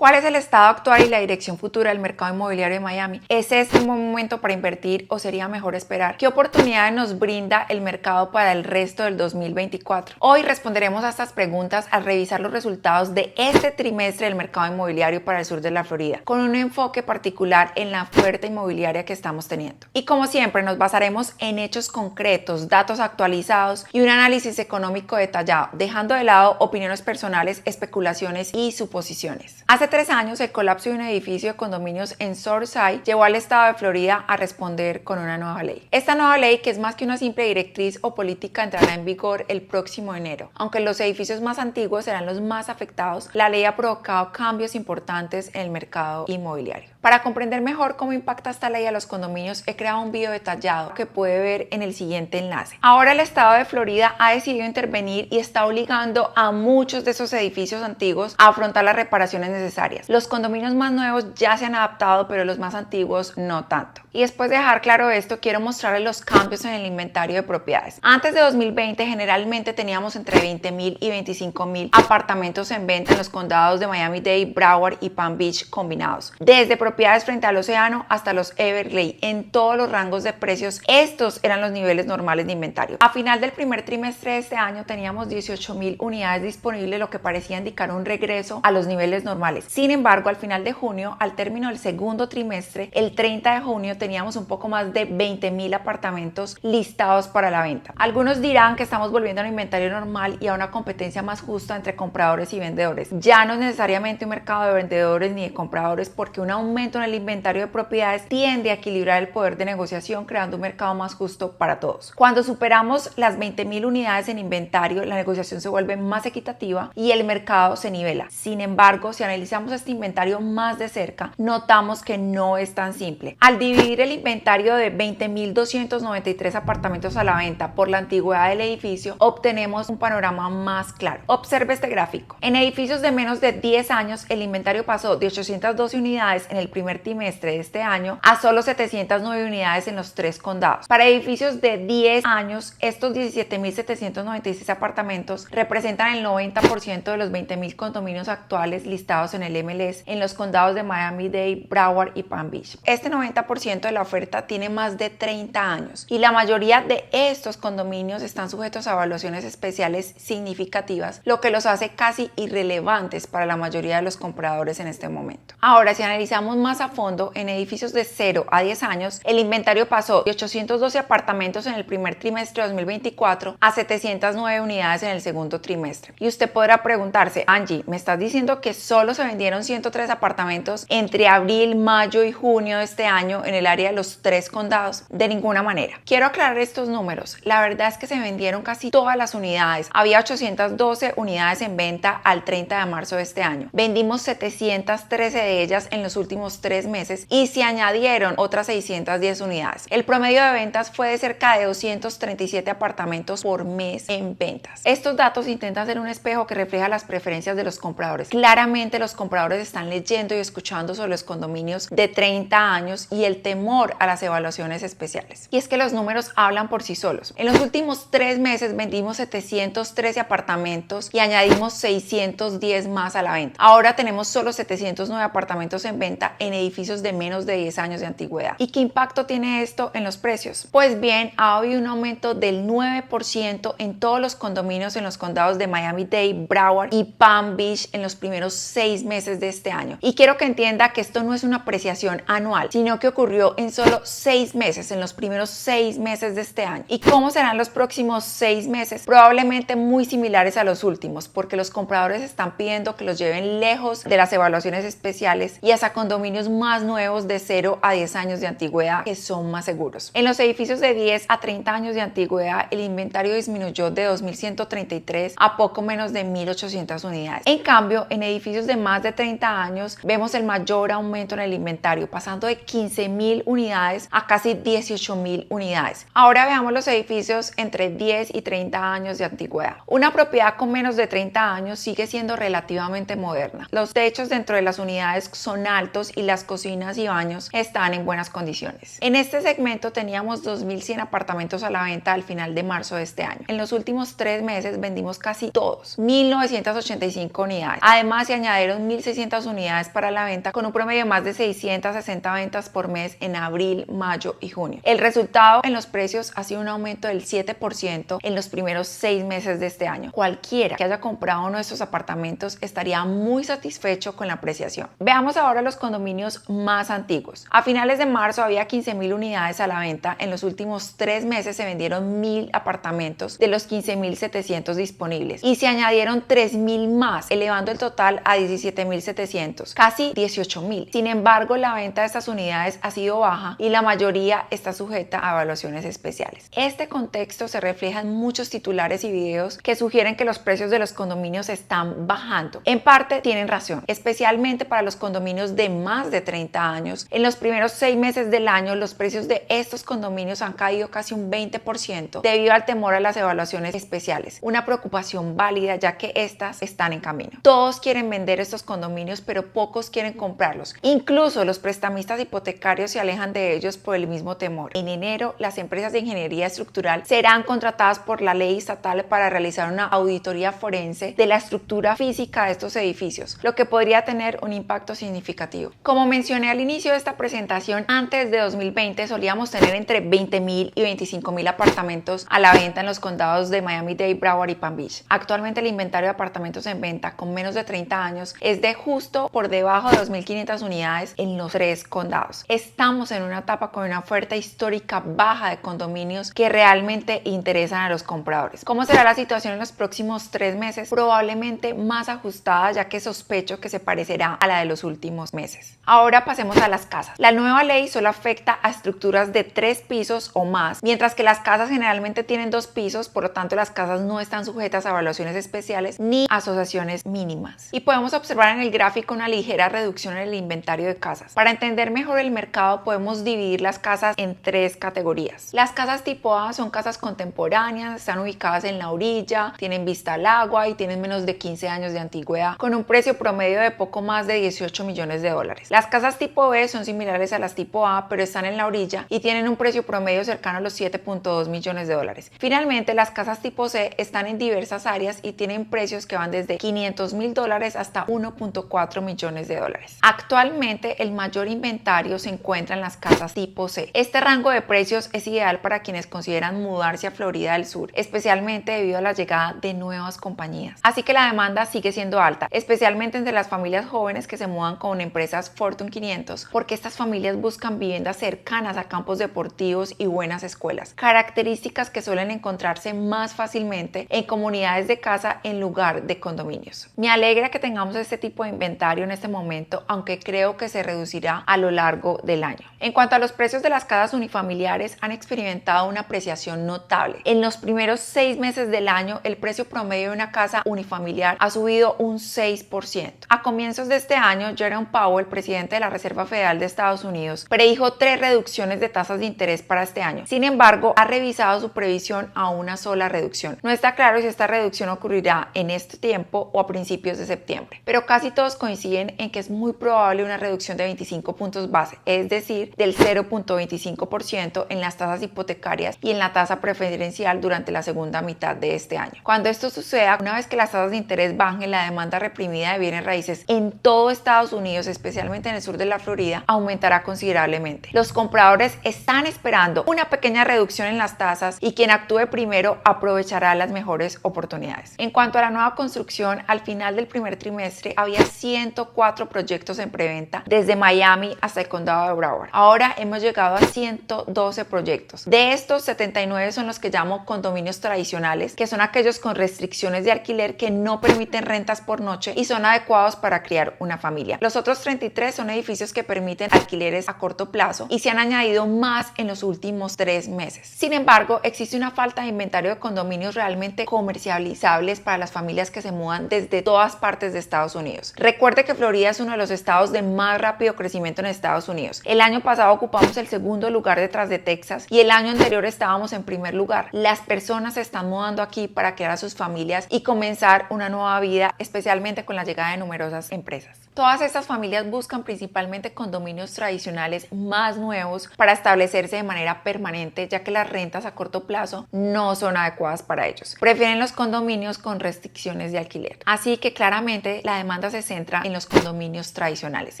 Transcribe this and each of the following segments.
¿Cuál es el estado actual y la dirección futura del mercado inmobiliario de Miami? ¿Es este un buen momento para invertir o sería mejor esperar? ¿Qué oportunidades nos brinda el mercado para el resto del 2024? Hoy responderemos a estas preguntas al revisar los resultados de este trimestre del mercado inmobiliario para el sur de la Florida, con un enfoque particular en la oferta inmobiliaria que estamos teniendo. Y como siempre, nos basaremos en hechos concretos, datos actualizados y un análisis económico detallado, dejando de lado opiniones personales, especulaciones y suposiciones. Hace 3 años, el colapso de un edificio de condominios en Surfside llevó al estado de Florida a responder con una nueva ley. Esta nueva ley, que es más que una simple directriz o política, entrará en vigor el próximo enero. Aunque los edificios más antiguos serán los más afectados, la ley ha provocado cambios importantes en el mercado inmobiliario. Para comprender mejor cómo impacta esta ley a los condominios, he creado un video detallado que puede ver en el siguiente enlace. Ahora el estado de Florida ha decidido intervenir y está obligando a muchos de esos edificios antiguos a afrontar las reparaciones necesarias. Los condominios más nuevos ya se han adaptado, pero los más antiguos no tanto. Y después de dejar claro esto, quiero mostrarles los cambios en el inventario de propiedades. Antes de 2020, generalmente teníamos entre 20,000 y 25,000 apartamentos en venta en los condados de Miami-Dade, Broward y Palm Beach combinados. Desde propiedades frente al océano hasta los Everglades, en todos los rangos de precios, estos eran los niveles normales de inventario. A final del primer trimestre de este año teníamos 18,000 unidades disponibles, lo que parecía indicar un regreso a los niveles normales. Sin embargo, al final de junio, al término del segundo trimestre, el 30 de junio, teníamos un poco más de 20,000 apartamentos listados para la venta. Algunos dirán que estamos volviendo a un inventario normal y a una competencia más justa entre compradores y vendedores. Ya no es necesariamente un mercado de vendedores ni de compradores, porque un aumento en el inventario de propiedades tiende a equilibrar el poder de negociación, creando un mercado más justo para todos. Cuando superamos las 20,000 unidades en inventario, la negociación se vuelve más equitativa y el mercado se nivela. Sin embargo, si analizamos este inventario más de cerca, notamos que no es tan simple. Al dividir el inventario de 20,293 apartamentos a la venta por la antigüedad del edificio, obtenemos un panorama más claro. Observe este gráfico. En edificios de menos de 10 años, el inventario pasó de 812 unidades en el primer trimestre de este año a solo 709 unidades en los 3 condados. Para edificios de 10 años, estos 17,796 apartamentos representan el 90% de los 20,000 condominios actuales listados en el MLS en los condados de Miami-Dade, Broward y Palm Beach. Este 90% de la oferta tiene más de 30 años y la mayoría de estos condominios están sujetos a evaluaciones especiales significativas, lo que los hace casi irrelevantes para la mayoría de los compradores en este momento. Ahora, si analizamos más a fondo, en edificios de 0 a 10 años, el inventario pasó de 812 apartamentos en el primer trimestre de 2024 a 709 unidades en el segundo trimestre. Y usted podrá preguntarse, Angie, ¿me estás diciendo que solo se vendieron 103 apartamentos entre abril, mayo y junio de este año en el área de los 3 condados? De ninguna manera. Quiero aclarar estos números. La verdad es que se vendieron casi todas las unidades. Había 812 unidades en venta al 30 de marzo de este año. Vendimos 713 de ellas en los últimos 3 meses y se añadieron otras 610 unidades. El promedio de ventas fue de cerca de 237 apartamentos por mes en ventas. Estos datos intentan ser un espejo que refleja las preferencias de los compradores. Claramente los compradores están leyendo y escuchando sobre los condominios de 30 años y el temor a las evaluaciones especiales. Y es que los números hablan por sí solos. En los últimos 3 meses vendimos 713 apartamentos y añadimos 610 más a la venta. Ahora tenemos solo 709 apartamentos en venta en edificios de menos de 10 años de antigüedad. ¿Y qué impacto tiene esto en los precios? Pues bien, ha habido un aumento del 9% en todos los condominios en los condados de Miami-Dade, Broward y Palm Beach en los primeros 6 meses de este año. Y quiero que entienda que esto no es una apreciación anual, sino que ocurrió en solo 6 meses, en los primeros 6 meses de este año. ¿Y cómo serán los próximos 6 meses? Probablemente muy similares a los últimos, porque los compradores están pidiendo que los lleven lejos de las evaluaciones especiales y hasta condominios más nuevos de 0 a 10 años de antigüedad que son más seguros. En los edificios de 10 a 30 años de antigüedad, el inventario disminuyó de 2,133 a poco menos de 1,800 unidades. En cambio, en edificios de más de 30 años, vemos el mayor aumento en el inventario, pasando de 15,000 unidades a casi 18,000 unidades. Ahora veamos los edificios entre 10 y 30 años de antigüedad. Una propiedad con menos de 30 años sigue siendo relativamente moderna. Los techos dentro de las unidades son altos limpios y las cocinas y baños están en buenas condiciones. En este segmento teníamos 2.100 apartamentos a la venta al final de marzo de este año. En los últimos 3 meses vendimos casi todos, 1.985 unidades. Además se añadieron 1.600 unidades para la venta con un promedio de más de 660 ventas por mes en abril, mayo y junio. El resultado en los precios ha sido un aumento del 7% en los primeros 6 meses de este año. Cualquiera que haya comprado uno de estos apartamentos estaría muy satisfecho con la apreciación. Veamos ahora los condominios más antiguos. A finales de marzo había 15.000 unidades a la venta. En los últimos 3 meses se vendieron 1.000 apartamentos de los 15.700 disponibles y se añadieron 3.000 más, elevando el total a 17.700, casi 18.000. Sin embargo, la venta de estas unidades ha sido baja y la mayoría está sujeta a evaluaciones especiales. Este contexto se refleja en muchos titulares y videos que sugieren que los precios de los condominios están bajando. En parte tienen razón, especialmente para los condominios de más de 30 años. En los primeros 6 meses del año, los precios de estos condominios han caído casi un 20% debido al temor a las evaluaciones especiales. Una preocupación válida ya que estas están en camino. Todos quieren vender estos condominios, pero pocos quieren comprarlos. Incluso los prestamistas hipotecarios se alejan de ellos por el mismo temor. En enero, las empresas de ingeniería estructural serán contratadas por la ley estatal para realizar una auditoría forense de la estructura física de estos edificios, lo que podría tener un impacto significativo. Como mencioné al inicio de esta presentación, antes de 2020 solíamos tener entre 20.000 y 25.000 apartamentos a la venta en los condados de Miami-Dade, Broward y Palm Beach. Actualmente el inventario de apartamentos en venta con menos de 30 años es de justo por debajo de 2.500 unidades en los 3 condados. Estamos en una etapa con una oferta histórica baja de condominios que realmente interesan a los compradores. ¿Cómo será la situación en los próximos 3 meses? Probablemente más ajustada, ya que sospecho que se parecerá a la de los últimos meses. Ahora pasemos a las casas. La nueva ley solo afecta a estructuras de 3 pisos o más, mientras que las casas generalmente tienen 2 pisos, por lo tanto las casas no están sujetas a evaluaciones especiales ni asociaciones mínimas. Y podemos observar en el gráfico una ligera reducción en el inventario de casas. Para entender mejor el mercado podemos dividir las casas en 3 categorías. Las casas tipo A son casas contemporáneas, están ubicadas en la orilla, tienen vista al agua y tienen menos de 15 años de antigüedad, con un precio promedio de poco más de 18 millones de dólares. Las casas tipo B son similares a las tipo A, pero están en la orilla y tienen un precio promedio cercano a los 7.2 millones de dólares. Finalmente, las casas tipo C están en diversas áreas y tienen precios que van desde $500,000 hasta 1.4 millones de dólares. Actualmente, el mayor inventario se encuentra en las casas tipo C. Este rango de precios es ideal para quienes consideran mudarse a Florida del Sur, especialmente debido a la llegada de nuevas compañías. Así que la demanda sigue siendo alta, especialmente entre las familias jóvenes que se mudan con empresas Fortune 500, porque estas familias buscan viviendas cercanas a campos deportivos y buenas escuelas, características que suelen encontrarse más fácilmente en comunidades de casa en lugar de condominios. Me alegra que tengamos este tipo de inventario en este momento, aunque creo que se reducirá a lo largo del año. En cuanto a los precios de las casas unifamiliares, han experimentado una apreciación notable. En los primeros 6 meses del año, el precio promedio de una casa unifamiliar ha subido un 6%. A comienzos de este año, Jerome Powell, presidente de la Reserva Federal de Estados Unidos, predijo 3 reducciones de tasas de interés para este año. Sin embargo, ha revisado su previsión a una sola reducción. No está claro si esta reducción ocurrirá en este tiempo o a principios de septiembre, pero casi todos coinciden en que es muy probable una reducción de 25 puntos base, es decir, del 0.25% en las tasas hipotecarias y en la tasa preferencial durante la segunda mitad de este año. Cuando esto suceda, una vez que las tasas de interés bajen, la demanda reprimida de bienes raíces en todo Estados Unidos, especialmente en el sur de la Florida, aumentará considerablemente. Los compradores están esperando una pequeña reducción en las tasas y quien actúe primero aprovechará las mejores oportunidades. En cuanto a la nueva construcción, al final del primer trimestre había 104 proyectos en preventa desde Miami hasta el condado de Broward. Ahora hemos llegado a 112 proyectos. De estos, 79 son los que llamo condominios tradicionales, que son aquellos con restricciones de alquiler que no permiten rentas por noche y son adecuados para criar una familia. Los otros 33 son edificios que permiten alquileres a corto plazo y se han añadido más en los últimos 3 meses. Sin embargo, existe una falta de inventario de condominios realmente comercializables para las familias que se mudan desde todas partes de Estados Unidos. Recuerde que Florida es uno de los estados de más rápido crecimiento en Estados Unidos. El año pasado ocupamos el segundo lugar detrás de Texas y el año anterior estábamos en primer lugar. Las personas se están mudando aquí para crear a sus familias y comenzar una nueva vida, especialmente con la llegada de numerosas empresas. Todas estas familias buscan principalmente condominios tradicionales más nuevos para establecerse de manera permanente, ya que las rentas a corto plazo no son adecuadas para ellos. Prefieren los condominios con restricciones de alquiler. Así que claramente la demanda se centra en los condominios tradicionales.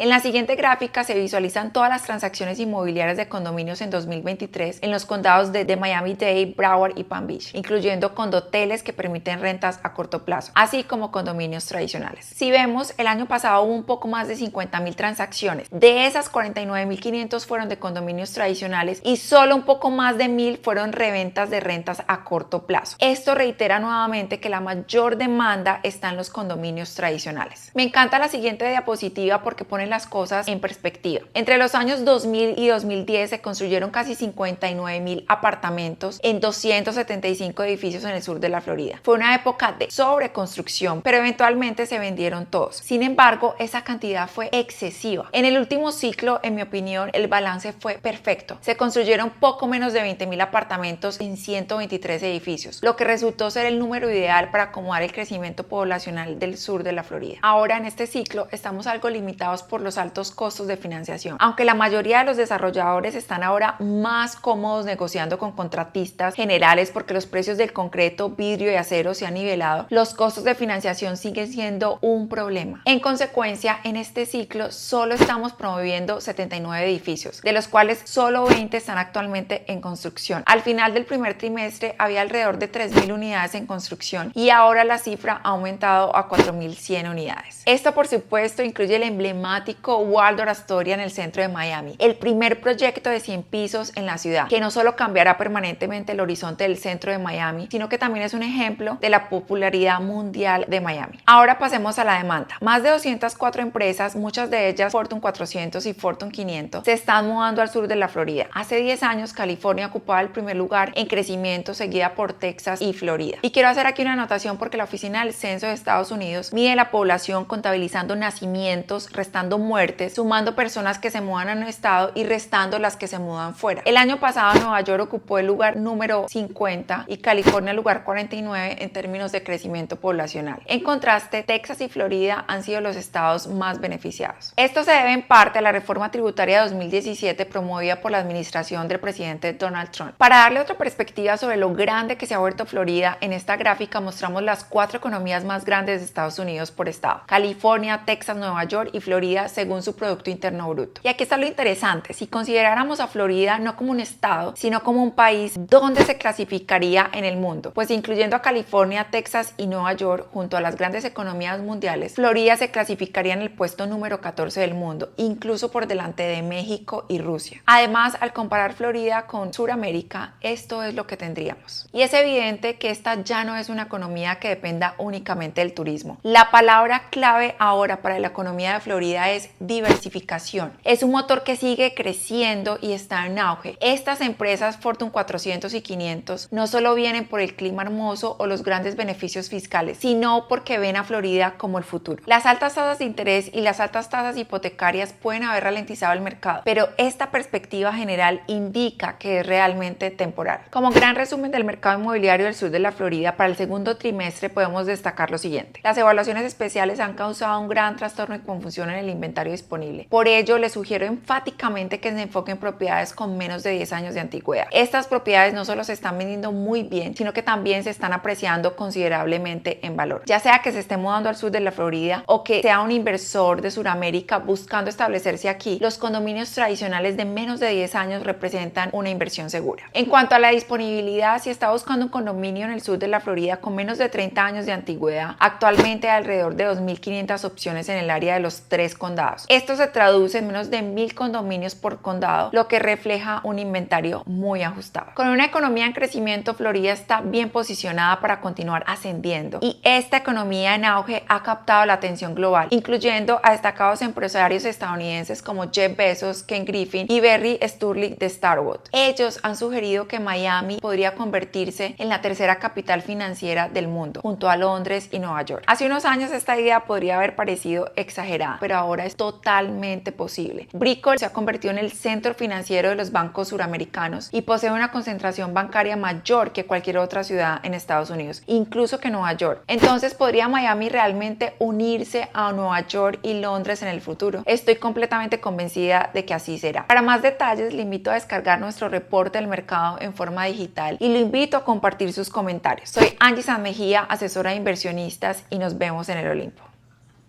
En la siguiente gráfica se visualizan todas las transacciones inmobiliarias de condominios en 2023 en los condados de Miami-Dade, Broward y Palm Beach, incluyendo condoteles que permiten rentas a corto plazo, así como condominios tradicionales. Si vemos, el año pasado hubo un poco más de 50,000 transacciones. De esas, 49,500 fueron de condominios tradicionales y solo un poco más de 1,000 fueron reventas de rentas a corto plazo. Esto reitera nuevamente que la mayor demanda está en los condominios tradicionales. Me encanta la siguiente diapositiva porque pone las cosas en perspectiva. Entre los años 2000 y 2010 se construyeron casi 59,000 apartamentos en 275 edificios en el sur de la Florida. Fue una época de sobreconstrucción, pero eventualmente se vendieron todos. Sin embargo, esa cantidad fue excesiva. En el último ciclo, en mi opinión, el balance fue perfecto. Se construyeron poco menos de 20,000 apartamentos en 123 edificios, lo que resultó ser el número ideal para acomodar el crecimiento poblacional del sur de la Florida. Ahora, en este ciclo, estamos algo limitados por los altos costos de financiación. Aunque la mayoría de los desarrolladores están ahora más cómodos negociando con contratistas generales porque los precios del concreto, vidrio y acero se han nivelado, los costos de financiación siguen siendo un problema. En consecuencia, en este ciclo solo estamos promoviendo 79 edificios, de los cuales solo 20 están actualmente en construcción. Al final del primer trimestre había alrededor de 3,000 unidades en construcción y ahora la cifra ha aumentado a 4,100 unidades. Esto, por supuesto, incluye el emblemático Waldorf Astoria en el centro de Miami, el primer proyecto de 100 pisos en la ciudad, que no solo cambiará permanentemente el horizonte del centro de Miami, sino que también es un ejemplo de la popularidad mundial de Miami. Ahora pasemos a la demanda. Más de 204 empresas, muchas de ellas Fortune 400 y Fortune 500, se están mudando al sur de la Florida. Hace 10 años, California ocupaba el primer lugar en crecimiento, seguida por Texas y Florida. Y quiero hacer aquí una anotación porque la Oficina del Censo de Estados Unidos mide la población contabilizando nacimientos, restando muertes, sumando personas que se mudan a un estado y restando las que se mudan fuera. El año pasado Nueva York ocupó el lugar número 50 y California el lugar 49 en términos de crecimiento poblacional. En contraste, Texas y Florida han sido los estados más beneficiados. Esto se debe en parte a la reforma tributaria de 2017 promovida por la administración del presidente Donald Trump. Para darle otra perspectiva sobre lo grande que se ha vuelto Florida, en esta gráfica mostramos las 4 economías más grandes de Estados Unidos por estado: California, Texas, Nueva York y Florida según su Producto Interno Bruto. Y aquí está lo interesante: si consideráramos a Florida no como un estado, sino como un país, ¿dónde se clasificaría en el mundo? Pues incluyendo a California, Texas y Nueva York junto a las grandes economías mundiales, Florida se clasificaría en el puesto número 14 del mundo, incluso por delante de México y Rusia. Además, al comparar Florida con Sudamérica, esto es lo que tendríamos. Y es evidente que esta ya no es una economía que dependa únicamente del turismo. La palabra clave ahora para la economía de Florida es diversificación. Es un motor que sigue creciendo y está en auge. Estas empresas Fortune 400 y 500 no solo vienen por el clima hermoso o los grandes beneficios fiscales, sino porque ven a Florida como el futuro. Las altas tasas de interés y las altas tasas hipotecarias pueden haber ralentizado el mercado, pero esta perspectiva general indica que es realmente temporal. Como gran resumen del mercado inmobiliario del sur de la Florida, para el segundo trimestre podemos destacar lo siguiente: las evaluaciones especiales han causado un gran trastorno y confusión en el inventario disponible. Por ello, les sugiero enfáticamente que se enfoquen en propiedades con menos de 10 años de antigüedad. Estas propiedades no solo se están vendiendo muy bien, sino que también se están apreciando considerablemente en valor. Ya sea que se esté mudando al sur de la Florida o que sea un inversor de Sudamérica buscando establecerse aquí, los condominios tradicionales de menos de 10 años representan una inversión segura. En cuanto a la disponibilidad, si está buscando un condominio en el sur de la Florida con menos de 30 años de antigüedad, actualmente hay alrededor de 2,500 opciones en el área de los 3 condados. Esto se traduce en menos de 1,000 condominios por condado, lo que refleja un inventario muy ajustado. Con una economía en crecimiento, Florida está bien posicionada para continuar ascendiendo, y esta economía en auge ha captado la atención global, incluyendo a destacados empresarios estadounidenses como Jeff Bezos, Ken Griffin y Barry Sturlick de Starwood. Ellos han sugerido que Miami podría convertirse en la tercera capital financiera del mundo, junto a Londres y Nueva York. Hace unos años esta idea podría haber parecido exagerada, pero ahora es totalmente posible. Brickell se ha convertido en el centro financiero de los bancos suramericanos y posee una concentración bancaria mayor que cualquier otra ciudad en Estados Unidos, incluso que Nueva York. Entonces, ¿podría Miami realmente unirse a Nueva Nueva York y Londres en el futuro. Estoy completamente convencida de que así será. Para más detalles, le invito a descargar nuestro reporte del mercado en forma digital y lo invito a compartir sus comentarios. Soy Angie San Mejía, asesora de inversionistas, y nos vemos en el Olimpo.